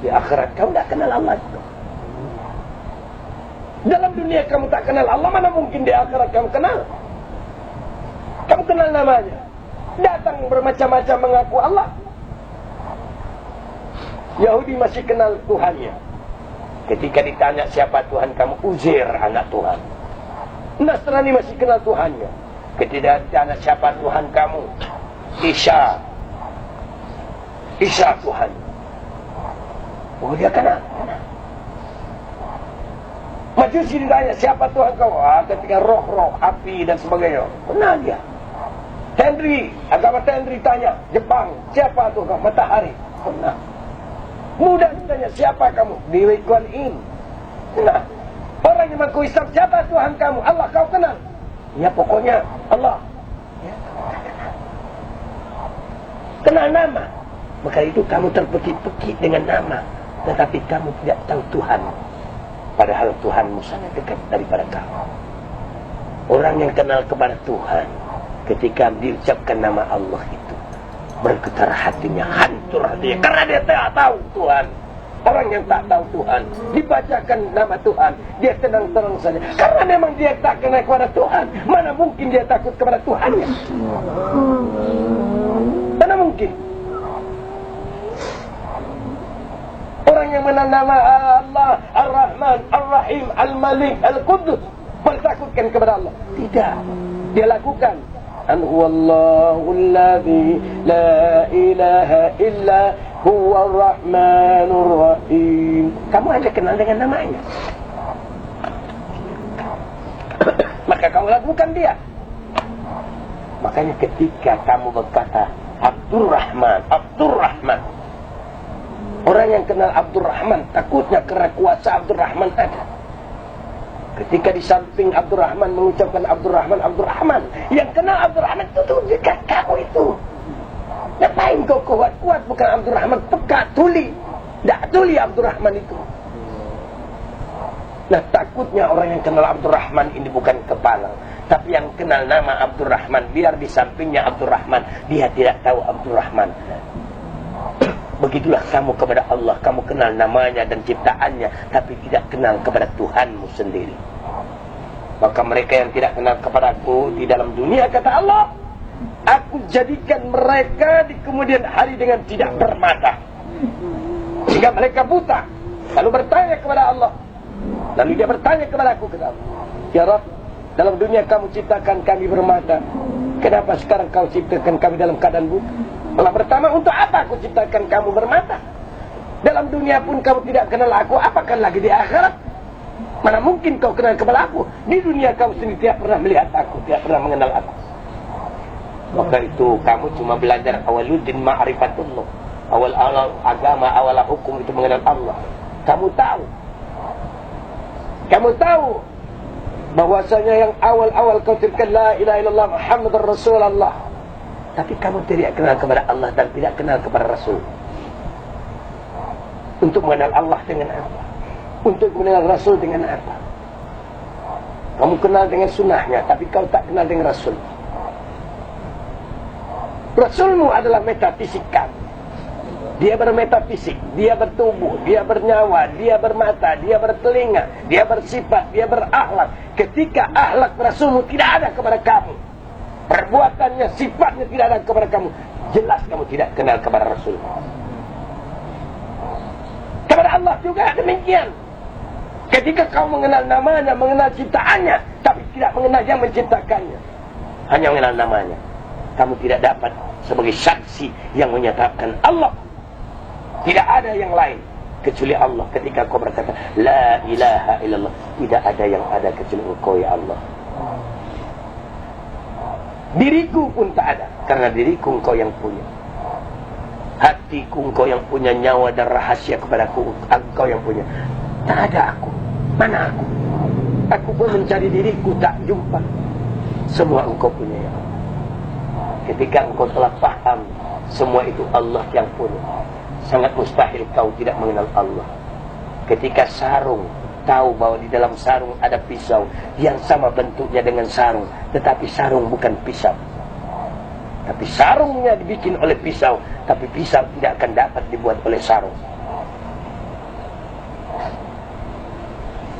Di akhirat kamu tak kenal Allah juga. Dalam dunia kamu tak kenal Allah, mana mungkin di akhirat kamu kenal? Kamu kenal namanya. Datang bermacam-macam mengaku Allah. Yahudi masih kenal Tuhannya. Ketika ditanya siapa Tuhan kamu, Uzair anak Tuhan. Nasrani masih kenal Tuhannya. Ketika ditanya siapa Tuhan kamu, Isa Tuhan. Oh, dia kenal. Majusi ditanya siapa Tuhan kamu, ketika roh-roh, api dan sebagainya, kenal dia. Agama Tenri tanya, Jepang, siapa Tuhan kamu? Matahari, kenal. Buddha ditanya siapa kamu, Dewi Kuan Yin, kenal. Orang yang mengaku Islam, siapa Tuhan kamu? Allah, kau kenal? Ya pokoknya Allah. Ya, kenal nama. Maka itu kamu terpekik-pekik dengan nama, tetapi kamu tidak tahu Tuhan. Padahal Tuhanmu sangat dekat daripada kamu. Orang yang kenal kepada Tuhan, ketika diucapkan nama Allah itu, bergetar hatinya, hancur hatinya, karena dia tak tahu Tuhan. Orang yang tak tahu Tuhan, dibacakan nama Tuhan, dia tenang-tenang saja, karena memang dia tak kenal kepada Tuhan. Mana mungkin dia takut kepada Tuhannya? Mana mungkin? Orang yang mengenal nama Allah, Ar-Rahman, Ar-Rahim, Al-Malik, Al-Quddus, bertakutkan kepada Allah? Tidak. Dia lakukan. An huwallahu alladhi la ilaha illa huwa ar-Rahmanur Rahim. Kamu hanya kenal dengan namanya. Maka kamu lakukan dia. Makanya ketika kamu berkata Abdurrahman, Abdurrahman, orang yang kenal Abdurrahman takutnya karena kuasa Abdurrahman ada. Ketika di samping Abdurrahman mengucapkan Abdurrahman, Abdurrahman, yang kenal Abdurrahman itu tuh dekat kamu itu. Ngapain kau kuat-kuat? Bukan Abdurrahman, peka, tuli. Tak tuli Abdurrahman itu. Nah, takutnya orang yang kenal Abdurrahman ini bukan kepala, tapi yang kenal nama Abdurrahman, biar di sampingnya Abdurrahman, dia tidak tahu Abdurrahman. Begitulah kamu kepada Allah. Kamu kenal namanya dan ciptaannya, tapi tidak kenal kepada Tuhanmu sendiri. Maka mereka yang tidak kenal kepadaku di dalam dunia, kata Allah, aku jadikan mereka di kemudian hari dengan tidak bermata, sehingga mereka buta. Lalu bertanya kepada Allah. Lalu dia bertanya kepada aku, kata Allah, ya Rabb, dalam dunia kamu ciptakan kami bermata, kenapa sekarang kau ciptakan kami dalam keadaan buta? Allah pertama, untuk apa aku ciptakan kamu bermata? Dalam dunia pun kamu tidak kenal aku, apakan lagi di akhirat? Mana mungkin kau kenal kepada aku? Di dunia kamu sendiri tidak pernah melihat aku, tidak pernah mengenal aku. Maka itu kamu cuma belajar awaluddin ma'rifatullah. Awal agama, awal hukum itu mengenal Allah. Kamu tahu bahwasanya yang awal-awal kau tirkan la ilaha illallah Muhammadur Rasulullah. Tapi kamu tidak kenal kepada Allah dan tidak kenal kepada Rasul. Untuk mengenal Allah dengan apa? Untuk mengenal Rasul dengan apa? Kamu kenal dengan sunnahnya, tapi kau tak kenal dengan Rasul. Rasulmu adalah metafisik kamu. Dia bermetafisik, dia bertubuh, dia bernyawa, dia bermata, dia bertelinga, dia bersifat, dia berakhlak. Ketika akhlak Rasulmu tidak ada kepada kamu, perbuatannya, sifatnya tidak ada kepada kamu, jelas kamu tidak kenal kepada Rasul. Kepada Allah juga demikian. Ketika kau mengenal namanya, mengenal ciptaannya, tapi tidak mengenal yang menciptakannya, hanya mengenal namanya, kamu tidak dapat sebagai saksi yang menyatakan Allah. Tidak ada yang lain kecuali Allah. Ketika kau berkata la ilaha illallah, tidak ada yang ada kecuali Engkau ya Allah. Diriku pun tak ada, karena diriku Engkau yang punya. Hatiku Engkau yang punya, nyawa dan rahasia kepadaku Engkau yang punya. Tak ada aku. Mana aku? Aku pun mencari diriku, tak jumpa. Semua Engkau punya ya Allah. Ketika engkau telah paham semua itu Allah yang punya, sangat mustahil kau tidak mengenal Allah. Ketika sarung, tahu bahwa di dalam sarung ada pisau yang sama bentuknya dengan sarung, tetapi sarung bukan pisau. Tapi sarungnya dibikin oleh pisau, tapi pisau tidak akan dapat dibuat oleh sarung.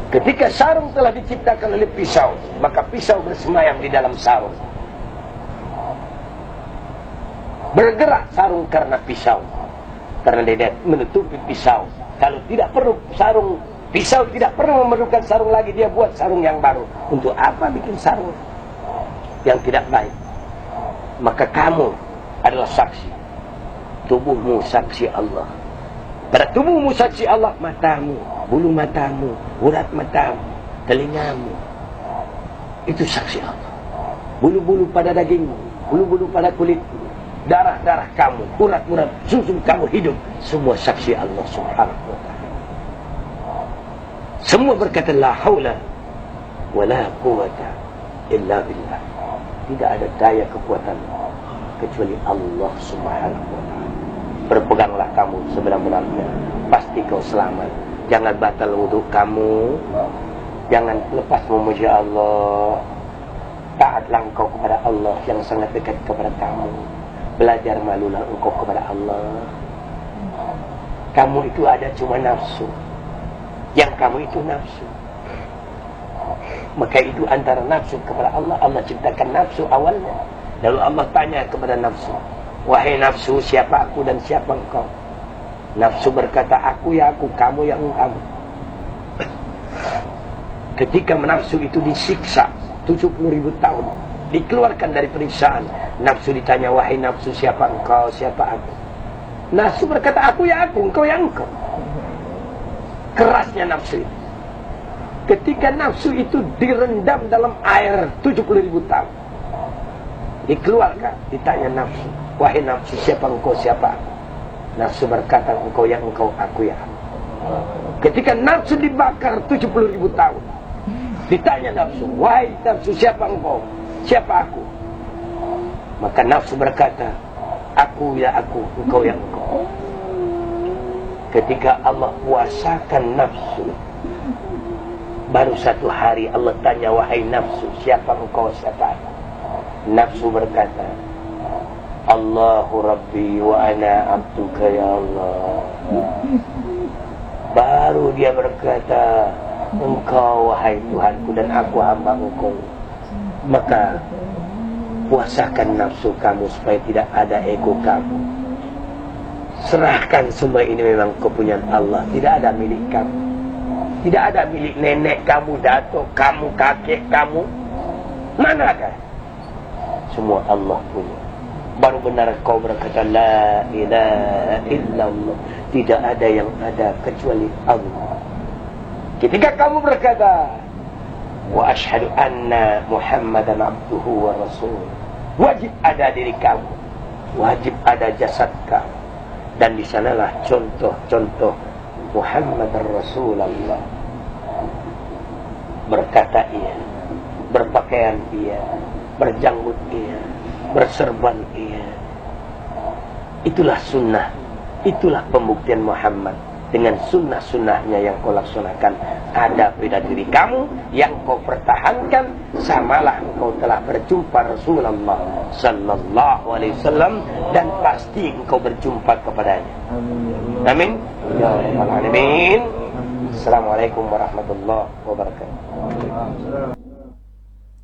Ketika sarung telah diciptakan oleh pisau, maka pisau bersemayam di dalam sarung. Bergerak sarung karena pisau, karena dia menutupi pisau. Kalau tidak perlu sarung, pisau tidak perlu memerlukan sarung lagi, dia buat sarung yang baru. Untuk apa bikin sarung yang tidak baik? Maka kamu adalah saksi. Tubuhmu saksi Allah. Pada tubuhmu saksi Allah, matamu, bulu matamu, urat matamu, telingamu. Itu saksi Allah. Bulu-bulu pada dagingmu, bulu-bulu pada kulitmu, darah-darah kamu, urat-urat susu kamu hidup, semua saksi Allah Subhanahu wa ta'ala. Semua berkata la haula wala quwata illa billah. Tidak ada daya kekuatan kecuali Allah Subhanahu wa ta'ala. Berpeganglah kamu sebenar-benarnya, pasti kau selamat. Jangan batal wudhu kamu, jangan lepas memuji Allah. Taatlah engkau kepada Allah yang sangat dekat kepada kamu. Belajar malulah engkau kepada Allah. Kamu itu ada cuma nafsu. Yang kamu itu nafsu. Maka itu antara nafsu kepada Allah. Allah ciptakan nafsu awalnya. Lalu Allah tanya kepada nafsu, wahai nafsu, siapa aku dan siapa engkau? Nafsu berkata, aku ya aku, kamu ya kamu. Ketika nafsu itu disiksa 70.000 tahun, dikeluarkan dari periksaan, nafsu ditanya, wahai nafsu, siapa engkau, siapa aku? Nafsu berkata, aku ya aku, engkau ya engkau. Kerasnya nafsu itu. Ketika nafsu itu direndam dalam air 70.000 tahun, dikeluarkan, ditanya nafsu, wahai nafsu, siapa engkau, siapa aku? Nafsu berkata, engkau ya engkau, aku ya aku. Ketika nafsu dibakar 70.000 tahun, ditanya nafsu, wahai nafsu, siapa engkau, siapa aku? Maka nafsu berkata, aku ya aku, engkau ya engkau. Ketika Allah puasakan nafsu, baru satu hari Allah tanya, wahai nafsu, siapa engkau, siapa aku? Nafsu berkata, Allahu Rabbi wa ana abduka ya Allah. Baru dia berkata, engkau wahai Tuhanku dan aku hamba engkau. Maka puasakan nafsu kamu supaya tidak ada ego kamu. Serahkan semua ini memang kepunyaan Allah. Tidak ada milik kamu. Tidak ada milik nenek kamu, datuk kamu, kakek kamu. Mana ada? Semua Allah punya. Baru benar kau berkata la ilaha illallah. Tidak ada yang ada kecuali Allah. Ketika kamu berkata wa asyhadu anna Muhammadan abduhu wa rasul, wajib ada diri kamu, wajib ada jasad kamu. Dan di sanalah contoh-contoh Muhammad Rasulullah. Berkata ia, berpakaian ia, berjanggut ia, berserban ia. Itulah sunnah, itulah pembuktian Muhammad. Dengan sunnah-sunnahnya yang kau laksanakan, ada pada diri kamu yang kau pertahankan, samalah engkau telah berjumpa Rasulullah sallallahu alaihi wasallam, dan pasti engkau berjumpa kepadanya. Amin. Ya rabbal alamin. Assalamualaikum warahmatullahi wabarakatuh.